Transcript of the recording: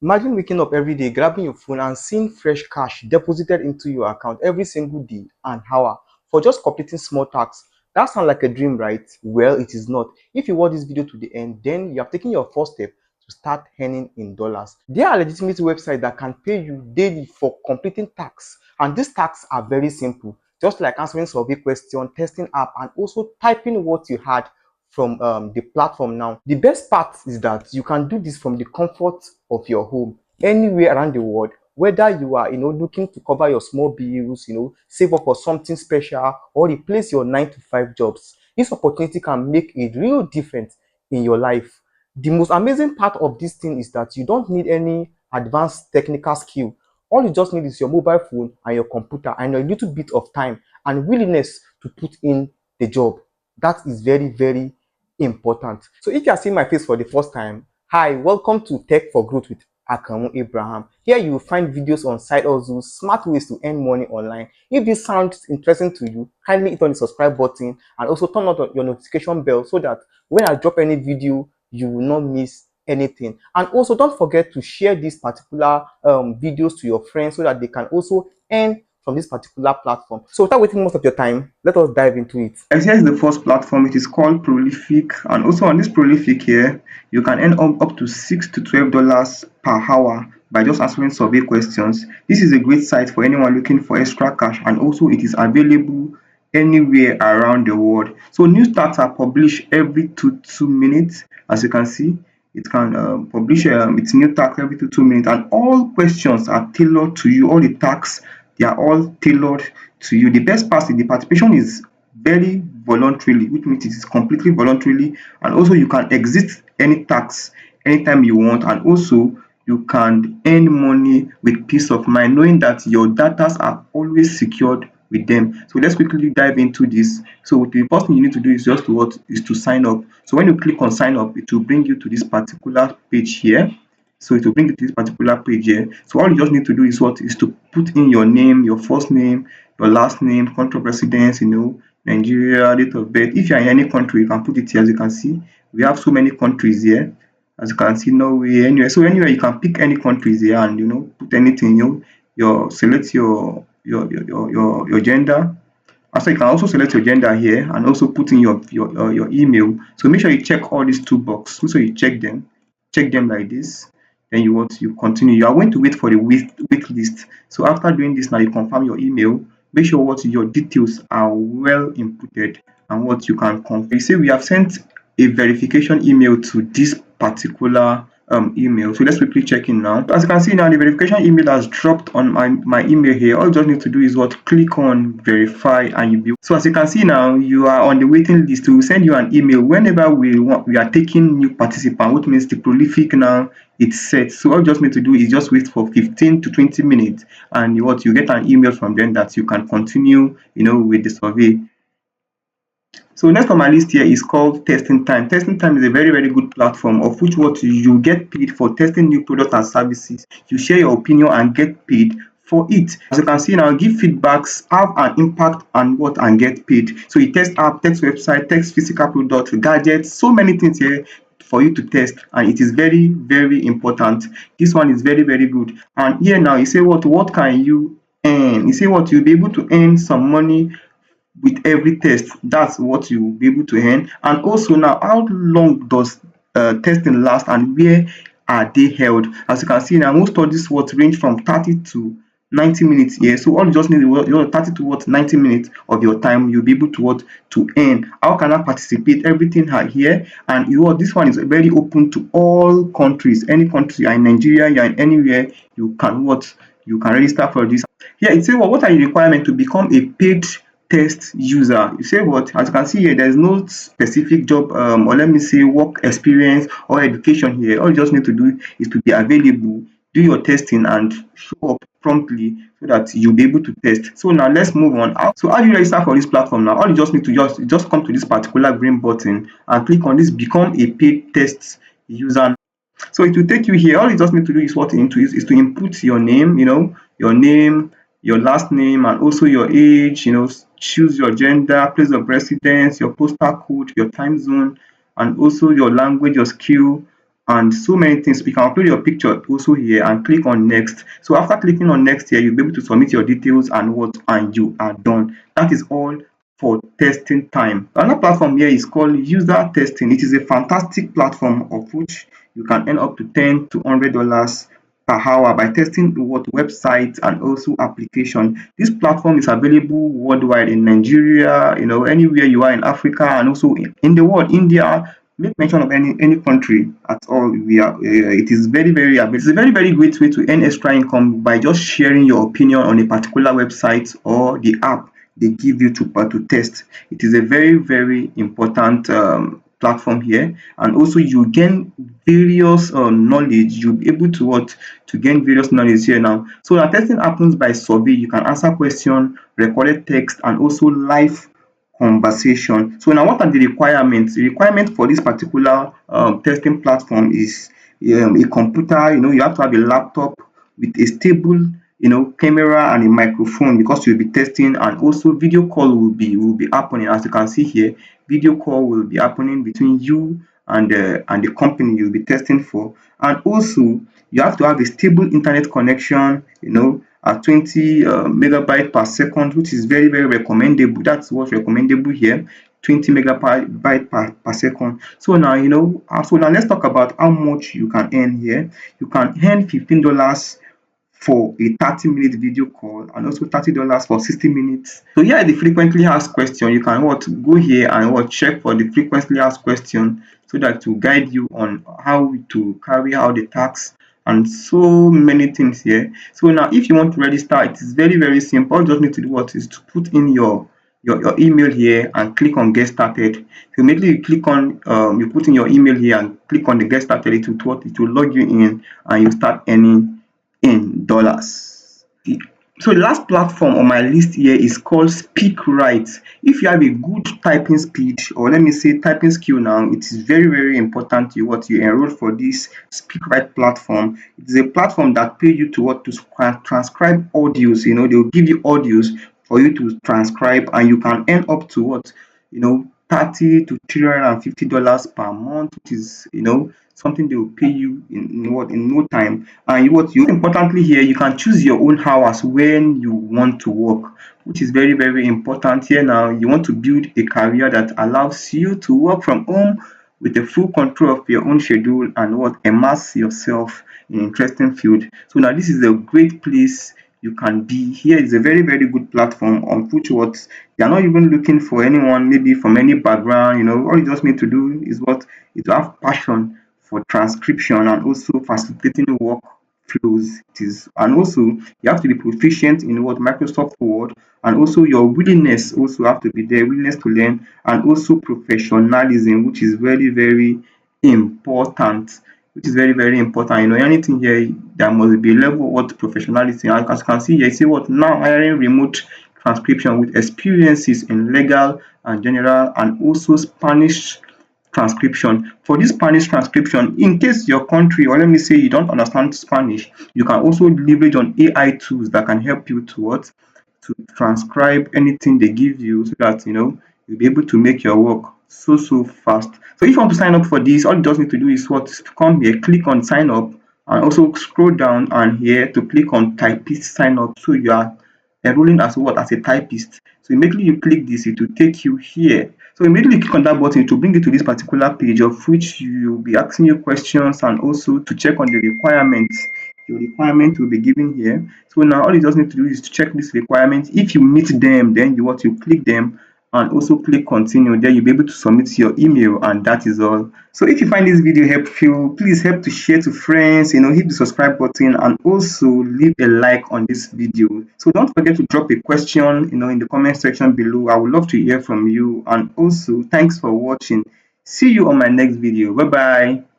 Imagine waking up every day, grabbing your phone and seeing fresh cash deposited into your account every single day and hour for just completing small tasks. That sounds like a dream, right? Well, it is not. If you watch this video to the end, then you have taken your first step to start earning in dollars. There are legitimate websites that can pay you daily for completing tasks, and these tasks are very simple, just like answering survey question, testing app, and also typing what you had from the platform. Now, the best part is that you can do this from the comfort of your home, anywhere around the world, whether you are looking to cover your small bills, save up for something special, or replace your 9 to 5 jobs. This opportunity can make a real difference in your life. The most amazing part of this thing is that you don't need any advanced technical skill. All you just need is your mobile phone and your computer and a little bit of time and willingness to put in the job. That is very, very important. So if you are seeing my face for the first time, hi, welcome to Tech for Growth with Akamu Abraham. Here you will find videos on side hustles, smart ways to earn money online. If this sounds interesting to you, kindly hit on the subscribe button and also turn on your notification bell so that when I drop any video, you will not miss anything. And also don't forget to share these particular videos to your friends so that they can also earn from this particular platform. So without wasting most of your time, let us dive into it. As here's the first platform. It is called Prolific, and also on this Prolific here, you can earn up to $6 to $12 per hour by just answering survey questions. This is a great site for anyone looking for extra cash, and also it is available anywhere around the world. So new stats are published every two minutes, as you can see. It can publish its new tax every two minutes, and all questions are tailored to you. All the tax, they are all tailored to you. The best part is the participation is very voluntarily, which means it is completely voluntarily, and also you can exit any tax anytime you want, and also you can earn money with peace of mind knowing that your data are always secured with them. So let's quickly dive into this. So the first thing you need to do is just to sign up. So when you click on sign up, it will bring you to this particular page here. So it will bring you to this particular page here. So all you just need to do is to put in your name, your first name, your last name, country of residence, Nigeria, date of birth. If you are in any country, you can put it here. As you can see, we have so many countries here. As you can see, Norway, anywhere. So anywhere you can pick any countries here and put anything. Select your gender. Also, you can also select your gender here and also put in your email. So make sure you check all these two boxes. Make sure you check them like this. Then you continue. You are going to wait for the wait list. So after doing this, now you confirm your email. Make sure your details are well inputted and what you can confirm. You say we have sent a verification email to this particular email. So let's quickly check in now. As you can see now, the verification email has dropped on my email here. All you just need to do is click on verify and you'll be. So as you can see now, you are on the waiting list. We will send you an email whenever we are taking new participant, which means the Prolific now it's set. So all you just need to do is just wait for 15 to 20 minutes and you get an email from them that you can continue with the survey. So next on my list here is called TestingTime. TestingTime is a very, very good platform of which you get paid for testing new products and services. You share your opinion and get paid for it. As you can see now, give feedbacks, have an impact and get paid. So you test app, test website, test physical product, gadgets, so many things here for you to test, and it is very, very important. This one is very, very good. And here now you say what can you earn? You say you'll be able to earn some money with every test. That's what you will be able to earn. And also now, how long does testing last and where are they held? As you can see now, most studies range from 30 to 90 minutes here. So all you just need is 30 to 90 minutes of your time. You'll be able to earn. How can I participate? Everything here. And this one is very open to all countries. Any country, you're in Nigeria, you're in anywhere, you can register for this. Here it says what are the requirements to become a paid test user? You say as you can see here, there's no specific job or let me say work experience or education here. All you just need to do is to be available, do your testing and show up promptly so that you'll be able to test. So now let's move on. So how do you register for this platform now? All you just need to just come to this particular green button and click on this become a paid test user. So it will take you here. All you just need to do is to input your name, your name, your last name, and also your age, choose your gender, place of residence, your postal code, your time zone, and also your language, your skill, and so many things. You can upload your picture also here and click on next. So after clicking on next here, you'll be able to submit your details and you are done. That is all for testing time. Another platform here is called user testing. It is a fantastic platform of which you can earn up to $10 to $100 per hour by testing what websites and also application. This platform is available worldwide in Nigeria, anywhere you are in Africa and also in the world, India. Make mention of any country at all. It is very very it's a very very great way to earn extra income by just sharing your opinion on a particular website or the app they give you to test. It is a very very important platform here, and also you gain various knowledge. You'll be able to what to gain various knowledge here now. So now testing happens by survey. You can answer question, recorded text, and also live conversation. So now what are the requirements? The requirement for this particular testing platform is a computer. You have to have a laptop with a stable camera and a microphone, because you'll be testing, and also video call will be happening. As you can see here, video call will be happening between you and the company you'll be testing for. And also you have to have a stable internet connection, at 20 megabyte per second, which is very very recommendable. That's what's recommendable here, 20 megabyte per second. So now let's talk about how much you can earn here. You can earn $15 for a 30-minute video call, and also $30 for 60 minutes. So here are the frequently asked question. You can go here and check for the frequently asked question, so that to guide you on how to carry out the task and so many things here. So now if you want to register, it is very very simple. All you just need to do is to put in your email here and click on get started. So immediately you click on you put in your email here and click on the get started, it will log you in and you start earning in dollars. So the last platform on my list here is called SpeakWrite. If you have a good typing speed, or let me say typing skill now, it is very very important you enroll for this SpeakWrite platform. It is a platform that pay you to transcribe audios. They will give you audios for you to transcribe, and you can earn up to 30 to $350 per month, which is something they will pay you in no time. And you importantly here, you can choose your own hours when you want to work, which is very very important here. Now you want to build a career that allows you to work from home with the full control of your own schedule, and immerse yourself in interesting field. So now this is a great place you can be. Here is a very very good platform on which they are not even looking for anyone maybe from any background. All you just need to do is to have passion for transcription and also facilitating work flows. And also you have to be proficient in Microsoft Word, and also your willingness also have to be there, willingness to learn, and also professionalism, which is very very important. Anything here, there must be a level of professionalism. As you can see here, you see now hiring remote transcription with experiences in legal and general, and also Spanish transcription. For this Spanish transcription, in case your country, or let me say you don't understand Spanish, you can also leverage on AI tools that can help you to transcribe anything they give you, so that you'll be able to make your work so fast. So if you want to sign up for this, all you just need to do is to come here, click on sign up, and also scroll down and here to click on typist sign up. So you are enrolling as a typist. So immediately you click this, it will take you here. So immediately you click on that button, it will bring you to this particular page, of which you will be asking you questions, and also to check on the requirements. Your requirement will be given here. So now all you just need to do is to check this requirement. If you meet them, then you click them and also click continue. Then you'll be able to submit your email, and that is all. So if you find this video helpful, please help to share to friends, hit the subscribe button, and also leave a like on this video. So don't forget to drop a question in the comment section below. I would love to hear from you. And also thanks for watching. See you on my next video. Bye bye.